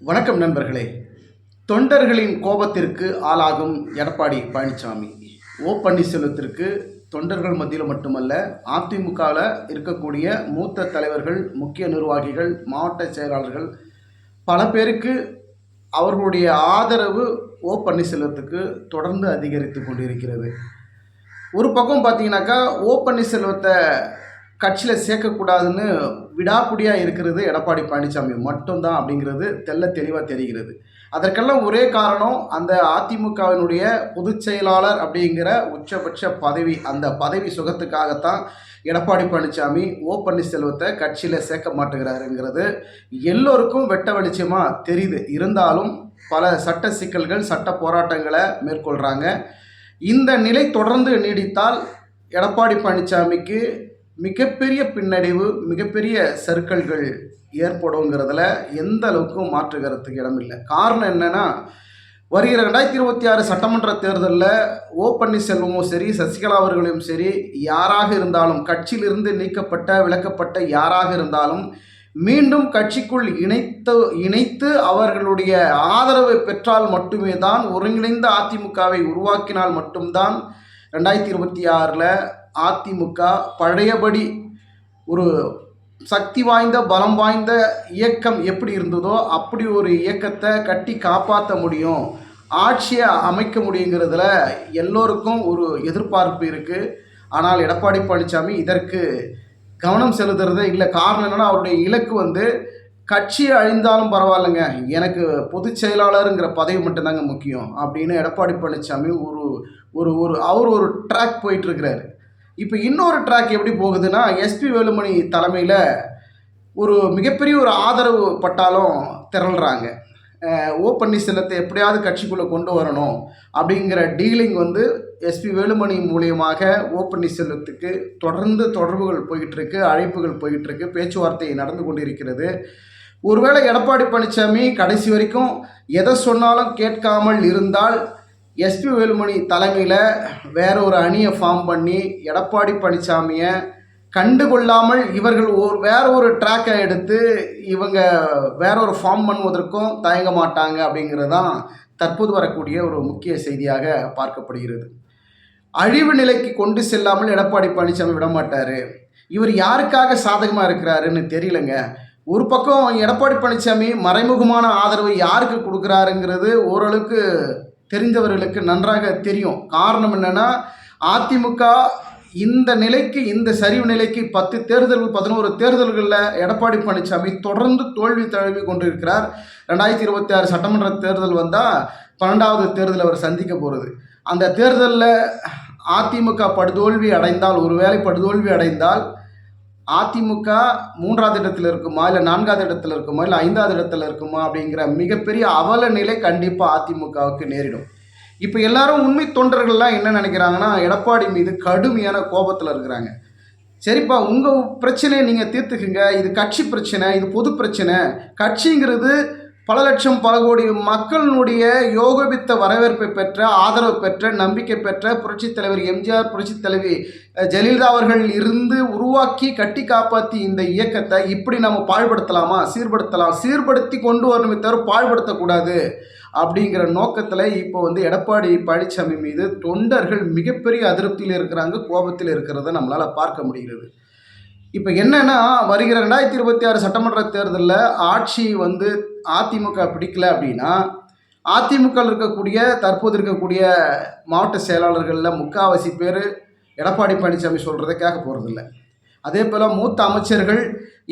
வணக்கம் நண்பர்களே. தொண்டர்களின் கோபத்திற்கு ஆளாகும் எடப்பாடி பழனிசாமி. பன்னீர்செல்வத்திற்கு தொண்டர்கள் மத்தியில் மட்டுமல்ல, அதிமுகவில் இருக்கக்கூடிய மூத்த தலைவர்கள், முக்கிய நிர்வாகிகள், மாவட்ட செயலாளர்கள் பல பேருக்கு அவர்களுடைய ஆதரவு பன்னீர்செல்வத்துக்கு தொடர்ந்து அதிகரித்து கொண்டிருக்கிறது. ஒரு பக்கம் பார்த்தீங்கன்னாக்கா பன்னீர்செல்வத்தை கட்சியில் சேர்க்கக்கூடாதுன்னு விடாப்பிடியாக இருக்கிறது எடப்பாடி பழனிசாமி மட்டும்தான் அப்படிங்கிறது தெளிவாக தெரிகிறது. அதற்கெல்லாம் ஒரே காரணம், அந்த அதிமுகவினுடைய பொதுச் செயலாளர் அப்படிங்கிற உச்சபட்ச பதவி, அந்த பதவி சுகத்துக்காகத்தான் எடப்பாடி பழனிசாமி பன்னீர்செல்வத்தை கட்சியில் சேர்க்க மாட்டேங்கிறாருங்கிறது எல்லோருக்கும் வெட்ட வெளிச்சமாக தெரியுது. இருந்தாலும் பல சட்ட சிக்கல்கள், சட்ட போராட்டங்களை மேற்கொள்கிறாங்க. இந்த நிலை தொடர்ந்து நீடித்தால் எடப்பாடி பழனிசாமிக்கு மிகப்பெரிய பின்னடைவு, மிகப்பெரிய சர்க்கிள்கள் ஏற்படுங்கிறதுல எந்த அளவுக்கும் மாற்றுகிறதுக்கு இடமில்லை. காரணம் என்னென்னா, வருகிற 2026 சட்டமன்ற தேர்தலில் பன்னீர்செல்வமும் சரி, சசிகலா அவர்களையும் சரி, யாராக இருந்தாலும், கட்சியிலிருந்து நீக்கப்பட்ட விலக்கப்பட்ட யாராக இருந்தாலும் மீண்டும் கட்சிக்குள் இணைத்து அவர்களுடைய ஆதரவை பெற்றால் மட்டுமே தான், ஒருங்கிணைந்த அதிமுகவை உருவாக்கினால் மட்டும்தான் 2026 அதிமுக பழையபடி ஒரு சக்தி வாய்ந்த, பலம் வாய்ந்த இயக்கம் எப்படி இருந்ததோ அப்படி ஒரு இயக்கத்தை கட்டி காப்பாற்ற முடியும், ஆட்சியை அமைக்க முடியுங்கிறதுல எல்லோருக்கும் ஒரு எதிர்பார்ப்பு இருக்குது. ஆனால் எடப்பாடி பழனிசாமி இதற்கு கவனம் செலுத்துறதே இல்லை. காரணம் என்னென்னா, அவருடைய இலக்கு கட்சியை அழிந்தாலும் பரவாயில்லைங்க, எனக்கு பொதுச் செயலாளருங்கிற பதவி மட்டும்தாங்க முக்கியம் அப்படின்னு எடப்பாடி பழனிசாமி அவர் ஒரு ட்ராக் போயிட்டுருக்கிறாரு. இப்போ இன்னொரு ட்ராக் எப்படி போகுதுன்னா, எஸ்பி வேலுமணி தலைமையில் ஒரு மிகப்பெரிய ஒரு ஆதரவு பட்டாலும் திரள்றாங்க. பன்னீர்செல்வத்தை எப்படியாவது கட்சிக்குள்ளே கொண்டு வரணும் அப்படிங்கிற டீலிங் எஸ்பி வேலுமணி மூலியமாக பன்னீர்செல்வத்துக்கு தொடர்ந்து தொடர்புகள் போய்கிட்டுருக்கு, அழைப்புகள் போய்கிட்டுருக்கு, பேச்சுவார்த்தை நடந்து கொண்டிருக்கிறது. ஒருவேளை எடப்பாடி பழனிசாமி கடைசி வரைக்கும் எதை சொன்னாலும் கேட்காமல் இருந்தால், எஸ்பி வேலுமணி தலைமையில் வேற ஒரு அணியை ஃபார்ம் பண்ணி எடப்பாடி பழனிசாமியை கண்டுகொள்ளாமல் இவர்கள் வேற ஒரு ட்ராக்கை எடுத்து இவங்க வேற ஒரு ஃபார்ம் பண்ணுவதற்கும் தயங்க மாட்டாங்க அப்படிங்கிறது தான் தற்போது வரக்கூடிய ஒரு முக்கிய செய்தியாக பார்க்கப்படுகிறது. அழிவு நிலைக்கு கொண்டு செல்லாமல் எடப்பாடி பழனிசாமி விட மாட்டார். இவர் யாருக்காக சாதகமாக இருக்கிறாருன்னு தெரியலங்க. ஒரு பக்கம் எடப்பாடி பழனிசாமி மறைமுகமான ஆதரவு யாருக்கு கொடுக்குறாருங்கிறது ஓரளவுக்கு தெரிந்தவர்களுக்கு நன்றாக தெரியும். காரணம் என்னென்னா, அதிமுக இந்த நிலைக்கு, இந்த சரிவு நிலைக்கு 10 தேர்தல்கள் 11 தேர்தல்களில் எடப்பாடி பழனிசாமி தொடர்ந்து தோல்வி தழுவி கொண்டிருக்கிறார். 2026 சட்டமன்ற தேர்தல் வந்தால் 12வது தேர்தல் அவர் சந்திக்க போகிறது. அந்த தேர்தலில் அதிமுக படுதோல்வி அடைந்தால், ஒருவேளை படுதோல்வி அடைந்தால் அதிமுக 3வது இடத்துல இருக்குமா, இல்லை 4வது இடத்துல இருக்குமா, இல்லை 5வது இடத்துல இருக்குமா அப்படிங்கிற மிகப்பெரிய அவல நிலை கண்டிப்பாக அதிமுகவுக்கு நேரிடும். இப்போ எல்லாரும் உண்மை தொண்டர்கள்லாம் என்ன நினைக்கிறாங்கன்னா, எடப்பாடி மீது கடுமையான கோபத்தில் இருக்கிறாங்க. சரிப்பா, உங்கள் பிரச்சனையை நீங்கள் தீர்த்துக்குங்க, இது கட்சி பிரச்சனை, இது பொது பிரச்சனை. கட்சிங்கிறது பல லட்சம் பல கோடி மக்களினுடைய யோகபித்த வரவேற்பை பெற்ற, ஆதரவு பெற்ற, நம்பிக்கை பெற்ற புரட்சித் தலைவர் எம்ஜிஆர், புரட்சித் தலைவி ஜெயலலிதா அவர்கள் இருந்து உருவாக்கி கட்டி காப்பாற்றி இந்த இயக்கத்தை இப்படி நம்ம பாழ்படுத்தலாமா? சீர்படுத்தி கொண்டு வரணுமே தவிர பாழ்படுத்தக்கூடாது அப்படிங்கிற நோக்கத்தில் இப்போ எடப்பாடி பழனிசாமி மீது தொண்டர்கள் மிகப்பெரிய அதிருப்தியில் இருக்கிறாங்க, கோபத்தில் இருக்கிறத நம்மளால் பார்க்க முடிகிறது. இப்போ என்னென்னா, வருகிற 2026 சட்டமன்ற தேர்தலில் ஆட்சி அதிமுக பிடிக்கல அப்படின்னா, அதிமுக இருக்கக்கூடிய தற்போது இருக்கக்கூடிய மாவட்ட செயலாளர்களில் முக்கால்வாசி பேர் எடப்பாடி பழனிசாமி சொல்கிறத கேட்க போகிறதில்ல. அதே போல் மூத்த அமைச்சர்கள்,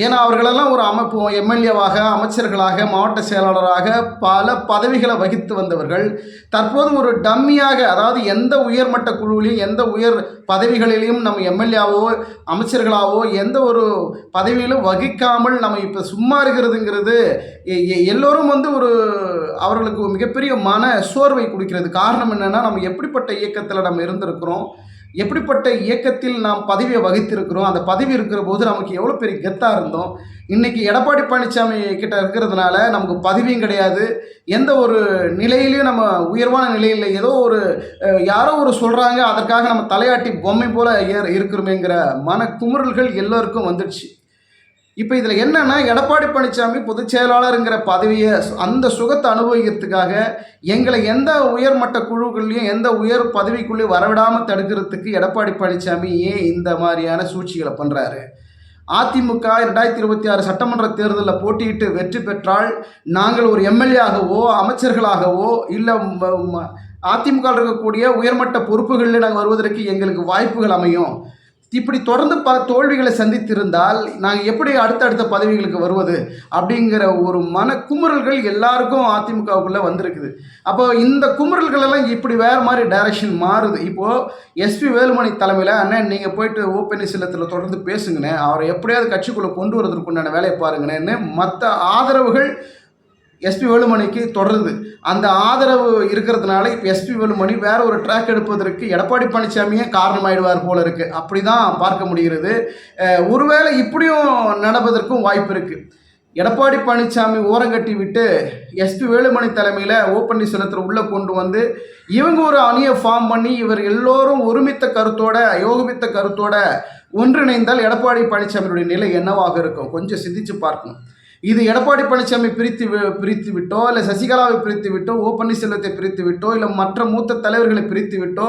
ஏன்னா அவர்களெல்லாம் ஒரு அமைப்பு எம்எல்ஏவாக, அமைச்சர்களாக, மாவட்ட செயலாளராக பல பதவிகளை வகித்து வந்தவர்கள் தற்போது ஒரு டம்மியாக, அதாவது எந்த உயர்மட்ட குழுவிலையும் எந்த உயர் பதவிகளிலையும் நம்ம எம்எல்ஏவோ அமைச்சர்களாவோ எந்த ஒரு பதவியிலும் வகிக்காமல் நம்ம இப்போ சும்மா இருக்கிறதுங்கிறது எல்லோரும் அவர்களுக்கு மிகப்பெரிய மன சோர்வை கொடுக்கிறது. காரணம் என்னென்னா, நம்ம எப்படிப்பட்ட இயக்கத்தில் நம்ம இருந்திருக்கிறோம், எப்படிப்பட்ட இயக்கத்தில் நாம் பதவியை வகித்திருக்கிறோம், அந்த பதவி இருக்கிற போது நமக்கு எவ்வளோ பெரிய கெத்தாக இருந்தோம். இன்றைக்கி எடப்பாடி பழனிசாமி கிட்ட இருக்கிறதுனால நமக்கு பதவியும் கிடையாது, எந்த ஒரு நிலையிலையும் நம்ம உயர்வான நிலையில், ஏதோ யாரோ சொல்கிறாங்க அதற்காக நம்ம தலையாட்டி பொம்மை போல் இருக்கிறோமேங்கிற மன குமுறல்கள் எல்லோருக்கும் வந்துடுச்சு. இப்போ இதில் என்னென்னா, எடப்பாடி பழனிசாமி பொதுச் செயலாளருங்கிற பதவியை அந்த சுகத்தை அனுபவிக்கிறதுக்காக எங்களை எந்த உயர்மட்ட குழுக்கள்லையும் எந்த உயர் பதவிக்குள்ளேயும் வரவிடாமல் தடுக்கிறதுக்கு எடப்பாடி பழனிசாமி ஏன் இந்த மாதிரியான சூழ்ச்சிகளை பண்ணுறாரு? அதிமுக 2026 சட்டமன்ற தேர்தலில் போட்டியிட்டு வெற்றி பெற்றால் நாங்கள் ஒரு எம்எல்ஏ ஆகவோ அமைச்சர்களாகவோ இல்லை அதிமுக இருக்கக்கூடிய உயர்மட்ட பொறுப்புகளில் நாங்கள் வருவதற்கு எங்களுக்கு வாய்ப்புகள் அமையும். இப்படி தொடர்ந்து தோல்விகளை சந்தித்திருந்தால் நாங்கள் எப்படி அடுத்தடுத்த பதவிகளுக்கு வருவது அப்படிங்கிற ஒரு குமுறல்கள் எல்லாருக்கும் அதிமுகவுக்குள்ளே வந்திருக்குது. அப்போ இந்த குமுறல்கள் எல்லாம் இப்படி வேறு மாதிரி டைரக்ஷன் மாறுது. இப்போது எஸ்பி வேலுமணி தலைமையில் அண்ணன் நீங்கள் போயிட்டு ஓ பன்னீர்செல்வத்தில் தொடர்ந்து பேசுங்கண்ணே, அவரை எப்படியாவது கட்சிக்குள்ளே கொண்டு வரதுக்கு உண்டான வேலையை பாருங்கண்ணேன்னு மற்ற ஆதரவுகள் எஸ்பி வேலுமணிக்கு தொடருது. அந்த ஆதரவு இருக்கிறதுனால இப்போ எஸ்பி வேலுமணி வேற ஒரு ட்ராக் எடுப்பதற்கு எடப்பாடி பழனிசாமியே காரணமாயிடுவார் போல இருக்குது. அப்படி தான் பார்க்க முடிகிறது. ஒருவேளை இப்படியும் நடப்பதற்கும் வாய்ப்பு இருக்குது. எடப்பாடி பழனிசாமி ஓரங்கட்டி விட்டு எஸ்பி வேலுமணி தலைமையில் ஓ பன்னீர்செல்வத்தில் உள்ளே கொண்டு வந்து இவங்க ஒரு அணியை ஃபார்ம் பண்ணி இவர் எல்லோரும் ஒருமித்த கருத்தோட யோகமித்த கருத்தோட ஒன்றிணைந்தால் எடப்பாடி பழனிசாமியுடைய நிலை என்னவாக இருக்கும்? கொஞ்சம் சிந்திச்சு பார்க்கணும். இது எடப்பாடி பழனிசாமி பிரித்து விட்டோ இல்லை சசிகலாவை பிரித்து விட்டோ ஓ பன்னீர்செல்வத்தை பிரித்து விட்டோ இல்லை மற்ற மூத்த தலைவர்களை பிரித்து விட்டோ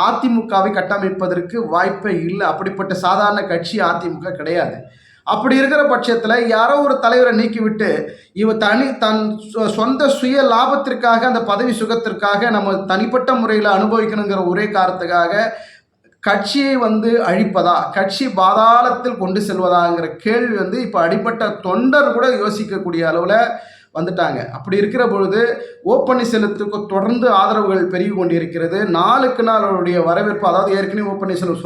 அதிமுகவை கட்டமைப்பதற்கு வாய்ப்பே இல்லை. அப்படிப்பட்ட சாதாரண கட்சி அதிமுக கிடையாது. அப்படி இருக்கிற பட்சத்தில் யாரோ ஒரு தலைவரை நீக்கிவிட்டு தன் சொந்த சுய லாபத்திற்காக அந்த பதவி சுகத்திற்காக நம்ம தனிப்பட்ட முறையில் அனுபவிக்கணுங்கிற ஒரே காரணத்துக்காக கட்சியை அழிப்பதா, கட்சி பாதாளத்தில் கொண்டு செல்வதாங்கிற கேள்வி இப்போ அடிப்பட்ட தொண்டர் கூட யோசிக்கக்கூடிய அளவில் வந்துட்டாங்க. அப்படி இருக்கிற பொழுது ஓ பன்னீர்செல்வத்துக்கு தொடர்ந்து ஆதரவுகள் பெருகி கொண்டிருக்கிறது. நாளுக்கு நாள் அவருடைய வரவேற்பு, அதாவது ஏற்கனவே ஓ பன்னீர்செல்வம்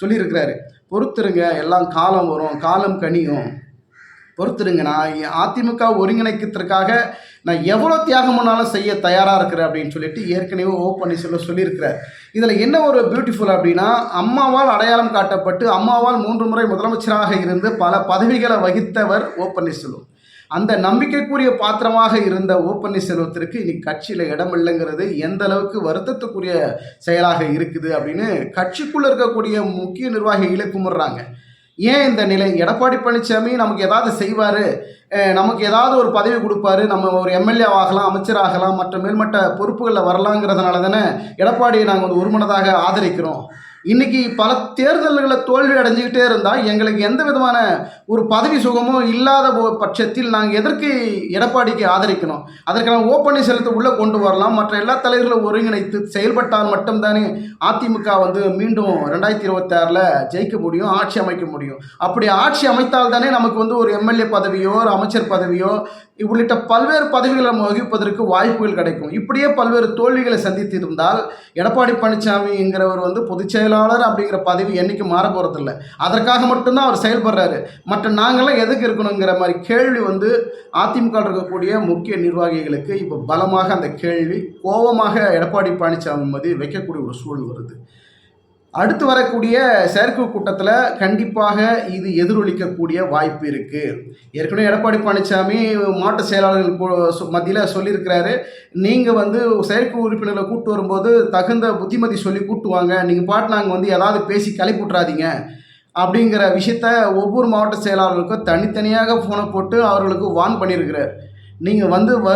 சொல்லியிருக்கிறாரு, பொறுத்துருங்க, எல்லாம் காலம் வரும், காலம் கனியும், பொறுத்துருங்க, நான் அதிமுக ஒருங்கிணைக்கிறதுக்காக நான் எவ்வளோ தியாகம் பண்ணாலும் செய்ய தயாராக இருக்கிறேன் அப்படின்னு சொல்லிட்டு ஏற்கனவே ஓ பன்னீர்செல்வம் சொல்லியிருக்கிறார். இதில் என்ன ஒரு பியூட்டிஃபுல் அப்படின்னா, அம்மாவால் அடையாளம் காட்டப்பட்டு அம்மாவால் 3 முறை முதலமைச்சராக இருந்து பல பதவிகளை வகித்தவர் ஓ பன்னீர்செல்வம். அந்த நம்பிக்கைக்குரிய பாத்திரமாக இருந்த ஓ பன்னீர்செல்வத்திற்கு இன்னைக்கு கட்சியில் இடம் இல்லைங்கிறது எந்த அளவுக்கு வருத்தத்துக்குரிய செயலாக இருக்குது அப்படின்னு கட்சிக்குள்ளே இருக்கக்கூடிய முக்கிய நிர்வாகிகளை கும்பிட்றாங்க. ஏன் இந்த நிலை? எடப்பாடி பழனிசாமி நமக்கு ஏதாவது செய்வார், நமக்கு ஏதாவது ஒரு பதவி கொடுப்பாரு, நம்ம ஒரு எம்எல்ஏ ஆகலாம், அமைச்சர் ஆகலாம், மற்ற மேல்மட்ட பொறுப்புகளில் வரலாங்கிறதுனால தானே எடப்பாடியை நாங்கள் ஒருமனதாக ஆதரிக்கிறோம். இன்றைக்கி பல தேர்தல்களில் தோல்வி அடைஞ்சிக்கிட்டே இருந்தால் எங்களுக்கு எந்த விதமான ஒரு பதவி சுகமும் இல்லாத பட்சத்தில் நாங்கள் எதற்கு எடப்பாடிக்கு ஆதரிக்கணும்? அதற்கான ஓ பன்னீர்செல்வத்தை உள்ளே கொண்டு வரலாம், மற்ற எல்லா தலைவர்களும் ஒருங்கிணைத்து செயல்பட்டால் மட்டும்தானே அதிமுக மீண்டும் 2026 ஜெயிக்க முடியும், ஆட்சி அமைக்க முடியும். அப்படி ஆட்சி அமைத்தால் தானே நமக்கு ஒரு எம்எல்ஏ பதவியோ ஒரு அமைச்சர் பதவியோ உள்ளிட்ட பல்வேறு பதவிகளை நம்ம வகிப்பதற்கு வாய்ப்புகள் கிடைக்கும். இப்படியே பல்வேறு தோல்விகளை சந்தித்திருந்தால் எடப்பாடி பழனிசாமிங்கிறவர் பொதுச் செயலாளர் அப்படிங்கிற பதவி என்னைக்கு மாற போகிறதில்ல. அதற்காக மட்டும்தான் அவர் செயல்படுறாரு. மற்ற நாங்களாம் எதுக்கு இருக்கணுங்கிற மாதிரி கேள்வி அதிமுக இருக்கக்கூடிய முக்கிய நிர்வாகிகளுக்கு இப்போ பலமாக அந்த கேள்வி கோபமாக எடப்பாடி பழனிசாமி மீது வைக்கக்கூடிய ஒரு சூழல் வருது. அடுத்து வரக்கூடிய செயற்கை கூட்டத்தில் கண்டிப்பாக இது எதிரொலிக்கக்கூடிய வாய்ப்பு இருக்குது. ஏற்கனவே எடப்பாடி பழனிசாமி மாவட்ட செயலாளர்கள் மத்தியில் சொல்லியிருக்கிறாரு, நீங்கள் செயற்கை உறுப்பினர்களை கூப்பிட்டு வரும்போது தகுந்த புத்திமதி சொல்லி கூட்டுவாங்க, நீங்கள் பாட்டு நாங்கள் ஏதாவது பேசி கிளப்பிவிட்றாதீங்க அப்படிங்கிற விஷயத்த ஒவ்வொரு மாவட்ட செயலாளர்களுக்கும் தனித்தனியாக ஃபோனை போட்டு அவர்களுக்கு வார்ன் பண்ணியிருக்கிறார். நீங்கள்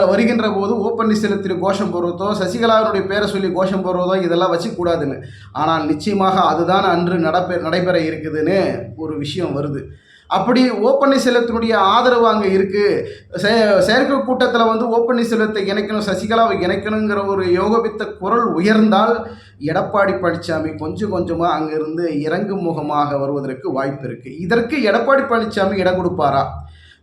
வருகின்ற போது ஓ பன்னீர்செல்வத்திற்கு கோஷம் போடுறதோ சசிகலாவினுடைய பேரை சொல்லி கோஷம் போடுறதோ இதெல்லாம் வச்சுக்கூடாதுன்னு. ஆனால் நிச்சயமாக அதுதான் அன்று நடைபெற இருக்குதுன்னு ஒரு விஷயம் வருது. அப்படி ஓ பன்னீர்செல்வத்தினுடைய ஆதரவு அங்கே இருக்குது. செயற்கை கூட்டத்தில் ஓ பன்னீர்செல்வத்தை இணைக்கணும், சசிகலாவை இணைக்கணுங்கிற ஒரு யோகபித்த குரல் உயர்ந்தால் எடப்பாடி பழனிசாமி கொஞ்சம் கொஞ்சமாக அங்கிருந்து இறங்கும் முகமாக வருவதற்கு வாய்ப்பு இருக்குது. இதற்கு எடப்பாடி பழனிசாமி இடம் கொடுப்பாரா?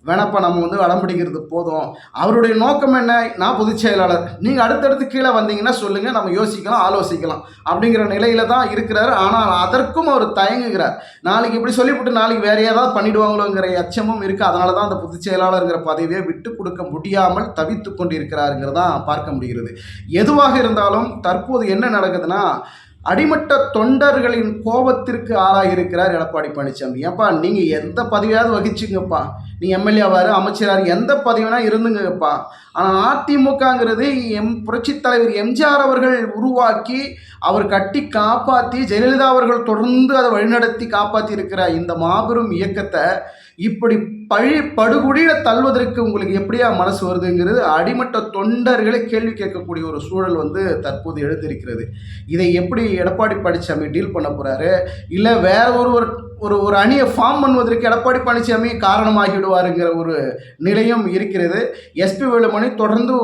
வேணப்பா, நம்ம அடம்பிடிக்கிறது போதும். அவருடைய நோக்கம் என்ன? நான் பொதுச் செயலாளர், நீங்கள் அடுத்தடுத்து கீழே வந்தீங்கன்னா சொல்லுங்கள், நம்ம யோசிக்கலாம், ஆலோசிக்கலாம் அப்படிங்கிற நிலையில தான் இருக்கிறார். ஆனால் அதற்கும் அவர் தயங்குகிறார். நாளைக்கு இப்படி சொல்லிவிட்டு நாளைக்கு வேறு ஏதாவது பண்ணிடுவாங்களோங்கிற அச்சமும் இருக்குது. அதனால தான் அந்த பொதுச் செயலாளருங்கிற பதவியை விட்டு கொடுக்க முடியாமல் தவித்து கொண்டிருக்கிறாருங்கிறதான் பார்க்க முடிகிறது. எதுவாக இருந்தாலும் தற்போது என்ன நடக்குதுன்னா, அடிமட்ட தொண்டர்களின் கோபத்திற்கு ஆளாகியிருக்கிறார் எடப்பாடி பழனிசாமி. ஏப்பா, நீங்கள் எந்த பதவியாவது வகிச்சுங்கப்பா, நீங்கள் எம்எல்ஏவாரு அமைச்சராரு எந்த பதவினா இருந்துங்கப்பா. ஆனால் அதிமுகங்கிறது புரட்சித் தலைவர் எம்ஜிஆர் அவர்கள் உருவாக்கி அவர் கட்டி காப்பாற்றி ஜெயலலிதா அவர்கள் தொடர்ந்து அதை வழிநடத்தி காப்பாற்றி இருக்கிற இந்த மாபெரும் இயக்கத்தை இப்படி படுகொடியில் தள்ளுவதற்கு உங்களுக்கு எப்படியா மனசு வருதுங்கிறது அடிமட்ட தொண்டர்களை கேள்வி கேட்கக்கூடிய ஒரு சூழல் வந்து தற்போது எழுந்திருக்கிறது. இதை எப்படி எடப்பாடி பழனிசாமி டீல் பண்ண போகிறாரு, இல்லை வேற ஒரு அணியை ஃபார்ம் பண்ணுவதற்கு எடப்பாடி பழனிசாமி காரணமாகிவிடுவாருங்கிற ஒரு நிலையும் இருக்கிறது. எஸ்பி வேலுமணி தொடர்ந்து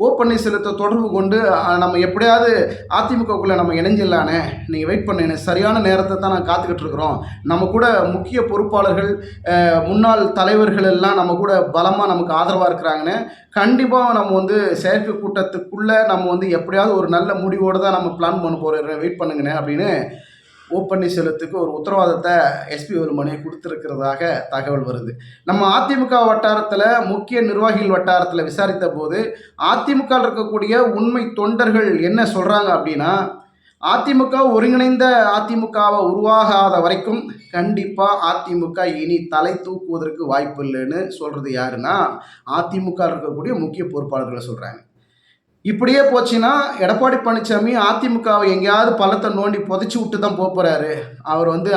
ஓ பன்னீர்செல்வத்தை தொடர்பு கொண்டு நம்ம எப்படியாவது அதிமுகக்குள்ளே நம்ம இணைஞ்சிடலானே, நீங்கள் வெயிட் பண்ணு, சரியான நேரத்தை தான் நான் காத்துக்கிட்டு இருக்கிறோம், நம்ம கூட முக்கிய பொறுப்பாளர்கள் முன்னாள் தலைவர்கள் எல்லாம் நம்ம கூட பலமாக நமக்கு ஆதரவாக இருக்கிறாங்கன்னு, கண்டிப்பாக நம்ம வந்து செயற்கை கூட்டத்துக்குள்ளே நம்ம வந்து எப்படியாவது ஒரு நல்ல முடிவோடு தான் நம்ம பிளான் பண்ண போகிறோம், வெயிட் பண்ணுங்கண்ணே அப்படின்னு ஓ பன்னீர்செல்வத்துக்கு ஒரு உத்தரவாதத்தை எஸ்பி வேலுமணி கொடுத்துருக்கிறதாக தகவல் வருது. நம்ம அதிமுக வட்டாரத்தில், முக்கிய நிர்வாகிகள் வட்டாரத்தில் விசாரித்த போது அதிமுக இருக்கக்கூடிய உண்மை தொண்டர்கள் என்ன சொல்கிறாங்க அப்படின்னா, அதிமுக ஒருங்கிணைந்த அதிமுகவை உருவாகாத வரைக்கும் கண்டிப்பாக அதிமுக இனி தலை தூக்குவதற்கு வாய்ப்பு இல்லைன்னு சொல்கிறது யாருன்னா, அதிமுக இருக்கக்கூடிய முக்கிய பொறுப்பாளர்களை சொல்கிறாங்க. இப்படியே போச்சுன்னா எடப்பாடி பழனிசாமி அதிமுகவை எங்கேயாவது பள்ளத்தை நோண்டி புதைச்சி விட்டு தான் போகிறாரு. அவர் வந்து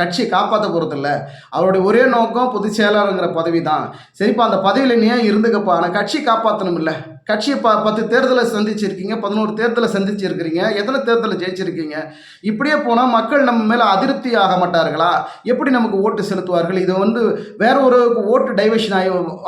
கட்சியை காப்பாற்ற போகிறதில்ல. அவருடைய ஒரே நோக்கம் பொதுச் செயலாளருங்கிற பதவி தான். சரிப்பா, அந்த பதவியில் நீ ஏன் இருந்துக்கப்பா, ஆனால் கட்சியை காப்பாற்றணும் இல்லை. கட்சியை 10 தேர்தலை சந்திச்சிருக்கீங்க, 11 தேர்தலை சந்திச்சிருக்கிறீங்க, எத்தனை தேர்தலை ஜெயிச்சிருக்கீங்க. இப்படியே போனால் மக்கள் நம்ம மேலே அதிருப்தி ஆக மாட்டார்களா? எப்படி நமக்கு ஓட்டு செலுத்துவார்கள்? இது வந்து வேற ஒரு ஓட்டு டைவர்ஷன்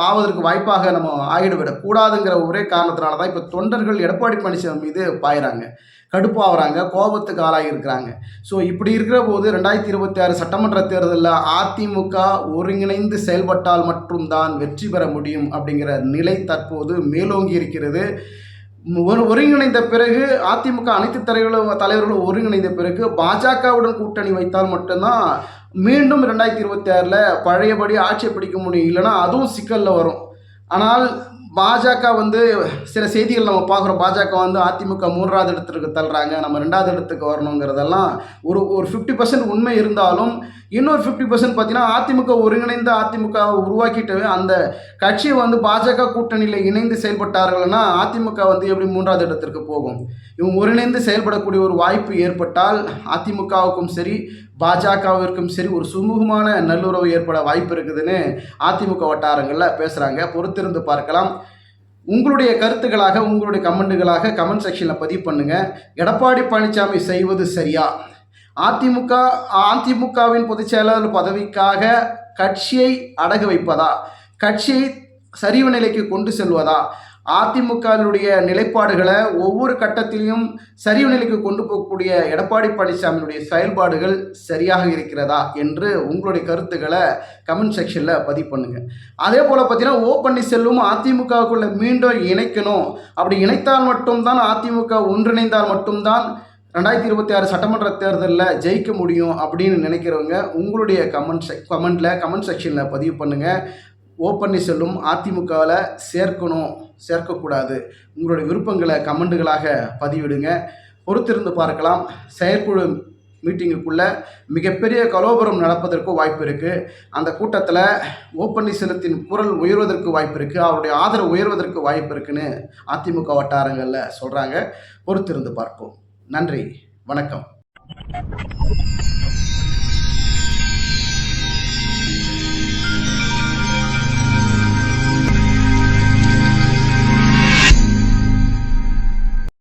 ஆவதற்கு வாய்ப்பாக நம்ம ஆகிடவிடக்கூடாதுங்கிற ஒரே காரணத்தினால தான் இப்போ தொண்டர்கள் எடப்பாடி பழனிசாமி மீது பாயிறாங்க, கடுப்பாகிறாங்க, கோபத்துக்கு ஆளாகி இருக்கிறாங்க. ஸோ இப்படி இருக்கிற போது 2026 சட்டமன்ற தேர்தலில் அதிமுக ஒருங்கிணைந்து செயல்பட்டால் மட்டும்தான் வெற்றி பெற முடியும் அப்படிங்கிற நிலை தற்போது மேலோங்கி இருக்கிறது. ஒருங்கிணைந்த பிறகு அதிமுக அனைத்து தலைவர்களும் ஒருங்கிணைந்த பிறகு பாஜகவுடன் கூட்டணி வைத்தால் மட்டும்தான் மீண்டும் 2026 பழையபடி ஆட்சியை பிடிக்க முடியும். இல்லைனா அதுவும் சிக்கலில் வரும். ஆனால் பாஜக வந்து சில செய்திகள் நம்ம பார்க்குறோம், பாஜக வந்து அதிமுக 3வது இடத்துக்கு தள்ளுறாங்க, நம்ம 2வது இடத்துக்கு வரணுங்கிறதெல்லாம் ஒரு 50% உண்மை இருந்தாலும், இன்னொரு 50% பார்த்தீங்கன்னா அதிமுக ஒருங்கிணைந்த அதிமுகவை உருவாக்கிட்டு அந்த கட்சியை வந்து பாஜக கூட்டணியில் இணைந்து செயல்பட்டார்கள்னா அதிமுக வந்து எப்படி 3வது இடத்திற்கு போகும்? இவங்க ஒருங்கிணைந்து செயல்படக்கூடிய ஒரு வாய்ப்பு ஏற்பட்டால் அதிமுகவுக்கும் சரி பாஜகவிற்கும் சரி ஒரு சுமூகமான நல்லுறவு ஏற்பட வாய்ப்பு இருக்குதுன்னு அதிமுக வட்டாரங்களில் பேசுகிறாங்க. பொறுத்திருந்து பார்க்கலாம். உங்களுடைய கருத்துக்களாக, உங்களுடைய கமெண்ட்டுகளாக கமெண்ட் செக்ஷனில் பதிவு பண்ணுங்கள். எடப்பாடி பழனிசாமி செய்வது சரியா? அதிமுகவின் பொதுச் செயலாளர் பதவிக்காக கட்சியை அடகு வைப்பதா, கட்சியை சரிவு நிலைக்கு கொண்டு செல்வதா, அதிமுகவுடைய நிலைப்பாடுகளை ஒவ்வொரு கட்டத்திலையும் சரிவு நிலைக்கு கொண்டு போகக்கூடிய எடப்பாடி பழனிசாமியினுடைய செயல்பாடுகள் சரியாக இருக்கிறதா என்று உங்களுடைய கருத்துக்களை கமெண்ட் செக்ஷனில் பதிவு பண்ணுங்கள். அதே போல் பார்த்தீங்கன்னா ஓ பன்னீர்செல்வம் அதிமுகவுக்குள்ளே மீண்டும் இணைக்கணும், அப்படி இணைத்தால் மட்டும்தான் அதிமுக ஒன்றிணைந்தால் மட்டும்தான் 2026 சட்டமன்ற தேர்தலில் ஜெயிக்க முடியும் அப்படின்னு நினைக்கிறவங்க உங்களுடைய கமெண்ட் செக்ஷனில் பதிவு பண்ணுங்கள். ஓ பன்னீர்செல்வம் அதிமுகவில் சேர்க்கக்கூடாது, உங்களுடைய விருப்பங்களை கமெண்ட்டுகளாக பதிவிடுங்க. பொறுத்திருந்து பார்க்கலாம். செயற்குழு மீட்டிங்குக்குள்ளே மிகப்பெரிய கலோபரம் நடப்பதற்கு வாய்ப்பு இருக்குது. அந்த கூட்டத்தில் ஓ பன்னீர்செல்வத்தின் குரல் உயர்வதற்கு வாய்ப்பு இருக்குது, அவருடைய ஆதரவு உயர்வதற்கு வாய்ப்பு இருக்குன்னு அதிமுக வட்டாரங்களில் சொல்கிறாங்க. பொறுத்திருந்து பார்ப்போம். நன்றி, வணக்கம்.